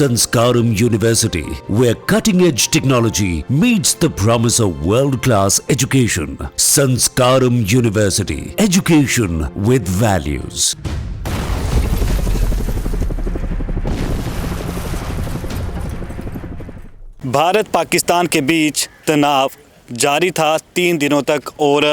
Sanskaram University, where cutting-edge technology meets the promise of world-class education. Sanskaram University, education with values. Bharat Pakistan के बीच तनाव जारी था 3 दिनों तक और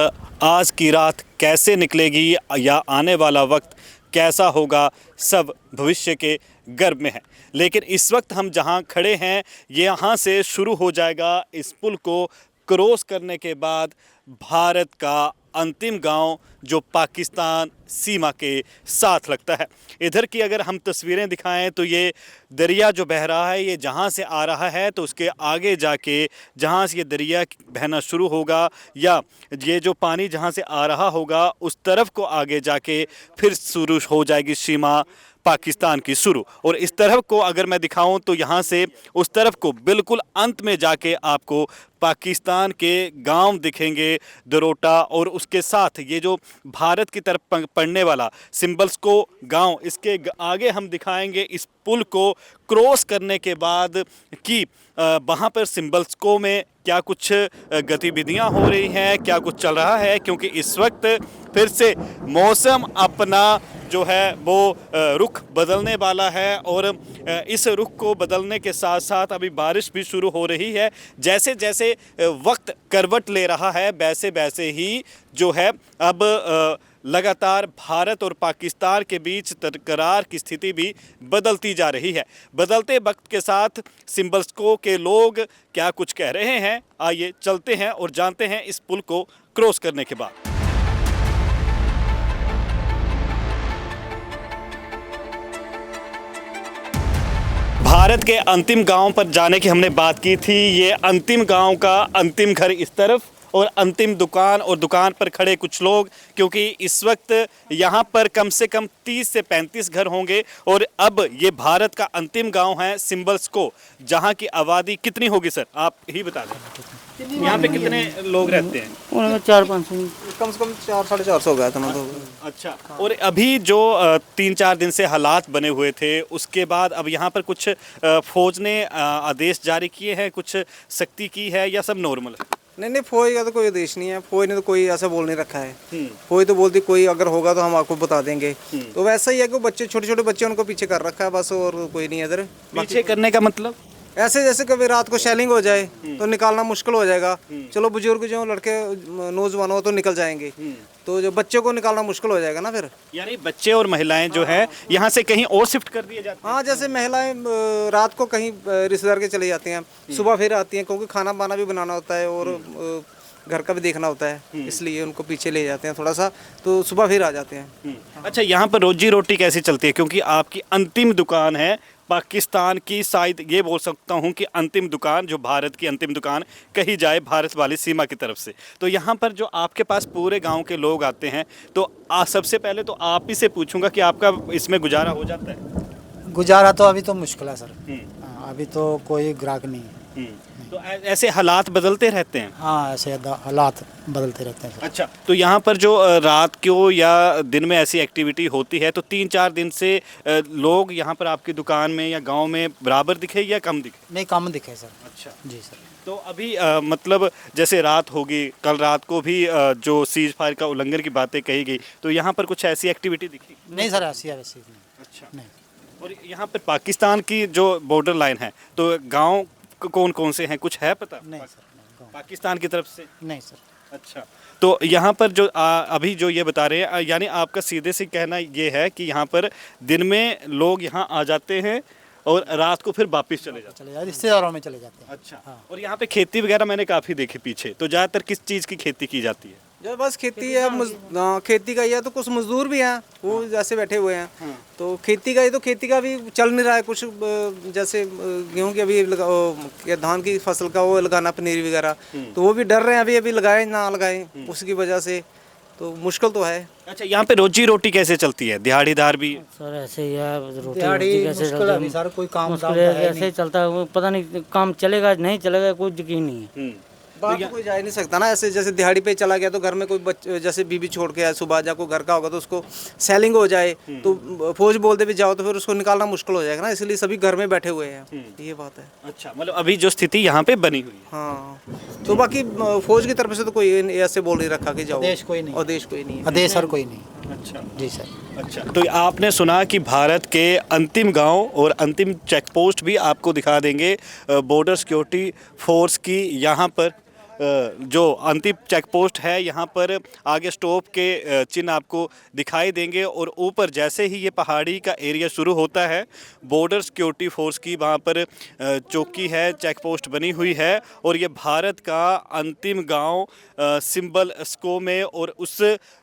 आज की रात कैसे निकलेगी या आने वाला वक्त कैसा होगा, सब भविष्य के गर्भ में है। लेकिन इस वक्त हम जहां खड़े हैं, यहाँ से शुरू हो जाएगा इस पुल को क्रॉस करने के बाद भारत का अंतिम गांव जो पाकिस्तान सीमा के साथ लगता है। इधर की अगर हम तस्वीरें दिखाएं तो ये दरिया जो बह रहा है, ये जहां से आ रहा है तो उसके आगे जाके जहां से ये दरिया बहना शुरू होगा या ये जो पानी जहां से आ रहा होगा उस तरफ को आगे जाके फिर शुरू हो जाएगी सीमा पाकिस्तान की शुरू। और इस तरफ को अगर मैं दिखाऊं तो यहाँ से उस तरफ को बिल्कुल अंत में जाके आपको पाकिस्तान के गांव दिखेंगे दरोटा, और उसके साथ ये जो भारत की तरफ पड़ने वाला सिंबल्सको गांव, इसके आगे हम दिखाएंगे इस पुल को क्रॉस करने के बाद कि वहाँ पर सिंबल्सको में क्या कुछ गतिविधियाँ हो रही हैं, क्या कुछ चल रहा है, क्योंकि इस वक्त फिर से मौसम अपना जो है वो रुख बदलने वाला है और इस रुख को बदलने के साथ साथ अभी बारिश भी शुरू हो रही है। जैसे जैसे वक्त करवट ले रहा है वैसे वैसे ही जो है अब लगातार भारत और पाकिस्तान के बीच तकरार की स्थिति भी बदलती जा रही है। बदलते वक्त के साथ सिंबल्सको के लोग क्या कुछ कह रहे हैं, आइए चलते हैं और जानते हैं इस पुल को क्रॉस करने के बाद। भारत के अंतिम गांव पर जाने की हमने बात की थी। ये अंतिम गांव का अंतिम घर इस तरफ और अंतिम दुकान, और दुकान पर खड़े कुछ लोग, क्योंकि इस वक्त यहाँ पर कम से कम 30 से 35 घर होंगे। और अब ये भारत का अंतिम गांव है सिंबल्सको, जहाँ की आबादी कितनी होगी सर, आप ही बता दें। यहाँ पे कितने लोग रहते हैं? 400-500, कम से कम 400-450 हो गया था। अच्छा, और अभी जो 3-4 दिन से हालात बने हुए थे, उसके बाद अब यहाँ पर कुछ फौज ने आदेश जारी किए हैं, कुछ सख्ती की है या सब नॉर्मल है? नहीं, फौज का तो कोई आदेश नहीं है। फौज ने तो कोई ऐसा बोल नहीं रखा है। फौज तो बोलती कोई अगर होगा तो हम आपको बता देंगे। तो वैसा ही है कि बच्चे, छोटे छोटे बच्चे, उनको पीछे कर रखा है बस, और कोई नहीं है इधर। पीछे करने का मतलब ऐसे जैसे कभी रात को शेलिंग हो जाए तो निकालना मुश्किल हो जाएगा। चलो बुजुर्ग जो लड़के नौजवान हो तो निकल जाएंगे, तो जो बच्चों को निकालना मुश्किल हो जाएगा ना फिर। यानी बच्चे और महिलाएं जो है यहाँ से कहीं और शिफ्ट कर दिए जाते हैं? हाँ, जैसे महिलाएं रात को कहीं रिश्तेदार के चले जाती हैं, सुबह फिर आती हैं, क्योंकि खाना पाना भी बनाना होता है और घर का भी देखना होता है, इसलिए उनको पीछे ले जाते हैं थोड़ा सा, तो सुबह फिर आ जाते हैं। अच्छा, यहाँ पर रोजी रोटी कैसी चलती है, क्योंकि आपकी अंतिम दुकान है पाकिस्तान की, शायद ये बोल सकता हूँ कि अंतिम दुकान, जो भारत की अंतिम दुकान कही जाए भारत वाली सीमा की तरफ से। तो यहाँ पर जो आपके पास पूरे गांव के लोग आते हैं, तो सबसे पहले तो आप ही से पूछूंगा कि आपका इसमें गुजारा हो जाता है? गुजारा तो अभी तो मुश्किल है सर। अभी तो कोई ग्राहक नहीं है। तो ऐसे हालात बदलते रहते हैं? हाँ, ऐसे हालात बदलते रहते हैं सर। अच्छा, तो यहाँ पर जो रात को या दिन में ऐसी एक्टिविटी होती है, तो 3-4 दिन से लोग यहाँ पर आपकी दुकान में या गांव में बराबर दिखे या कम दिखे? नहीं, कम दिखे सर। अच्छा जी सर। तो अभी मतलब जैसे रात होगी, कल रात को भी जो सीज फायर का उल्लंघन की बातें कही गई, तो यहाँ पर कुछ ऐसी एक्टिविटी दिखी? नहीं सर, ऐसी नहीं। अच्छा, नहीं। और यहाँ पर पाकिस्तान की जो बॉर्डर लाइन है, तो गाँव कौन कौन से हैं, कुछ है पता? नहीं सर, पाकिस्तान की तरफ से नहीं सर। अच्छा, तो यहाँ पर जो अभी जो ये बता रहे हैं, यानी आपका सीधे से कहना ये है कि यहाँ पर दिन में लोग यहाँ आ जाते हैं और रात को फिर वापस चले जाते हैं, रिश्तेदारों में चले जाते हैं। अच्छा, हाँ। और यहाँ पे खेती वगैरह मैंने काफ़ी देखी पीछे, तो ज़्यादातर किस चीज़ की खेती की जाती है? जो बस खेती है, खेती का ही है। तो कुछ मजदूर भी हैं, वो जैसे बैठे हुए हैं। तो खेती का ही, तो खेती का भी चल नहीं रहा है कुछ। जैसे गेहूं की अभी धान की फसल का वो लगाना, पनीर वगैरह, तो वो भी डर रहे हैं अभी लगाए ना लगाए, उसकी वजह से तो मुश्किल तो है। अच्छा, यहाँ पे रोजी रोटी कैसे चलती है? दिहाड़ीदार भी सर ऐसे ही है, रोटी कैसे चलता है सर, कोई काम ऐसे चलता है, वो पता नहीं काम चलेगा नहीं चलेगा, कोई यकीन नहीं है। बाहर तो कोई जा ही नहीं सकता ना, ऐसे जैसे दिहाड़ी पे चला गया तो घर में कोई बच्चे जैसे बीबी छोड़ के आया, सुबह जा कोई घर का होगा तो उसको सेलिंग हो जाए तो फौज बोलते भी जाओ तो फिर उसको निकालना मुश्किल हो जाएगा ना, इसलिए सभी घर में बैठे हुए हैं, ये बात है। अच्छा, मतलब अभी जो स्थिति यहाँ पे बनी हुई है। हाँ, तो बाकी फौज की तरफ से तो कोई ऐसे बोल नहीं रखा कि जाओ, आदेश कोई नहीं। आदेश कोई नहीं है। आदेश और कोई नहीं। अच्छा जी सर। अच्छा, तो आपने सुना कि भारत के अंतिम गांव और अंतिम चेक पोस्ट भी आपको दिखा देंगे बॉर्डर सिक्योरिटी फोर्स की। यहाँ पर जो अंतिम चेक पोस्ट है यहाँ पर आगे स्टॉप के चिन्ह आपको दिखाई देंगे और ऊपर जैसे ही ये पहाड़ी का एरिया शुरू होता है बॉर्डर सिक्योरिटी फोर्स की वहाँ पर चौकी है, चेक पोस्ट बनी हुई है और ये भारत का अंतिम गांव सिंबल स्को में और उस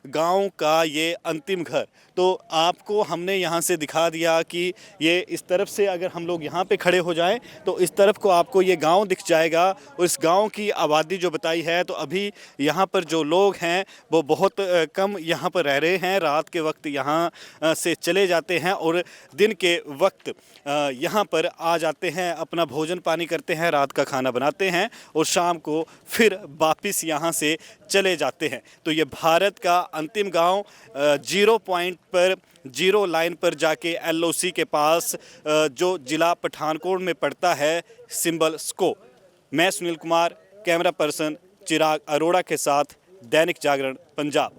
गांव का ये अंतिम घर। तो आपको हमने यहाँ से दिखा दिया कि ये इस तरफ से अगर हम लोग यहाँ पे खड़े हो जाएं तो इस तरफ को आपको ये गांव दिख जाएगा और इस गांव की आबादी जो बताई है तो अभी यहाँ पर जो लोग हैं वो बहुत कम यहाँ पर रह रहे हैं। रात के वक्त यहाँ से चले जाते हैं और दिन के वक्त यहाँ पर आ जाते हैं, अपना भोजन पानी करते हैं, रात का खाना बनाते हैं और शाम को फिर वापस यहाँ से चले जाते हैं। तो ये भारत का अंतिम गांव जीरो पॉइंट पर, जीरो लाइन पर जाके LOC के पास जो जिला पठानकोट में पड़ता है, सिंबल स्को। मैं सुनील कुमार, कैमरा पर्सन चिराग अरोड़ा के साथ, दैनिक जागरण पंजाब।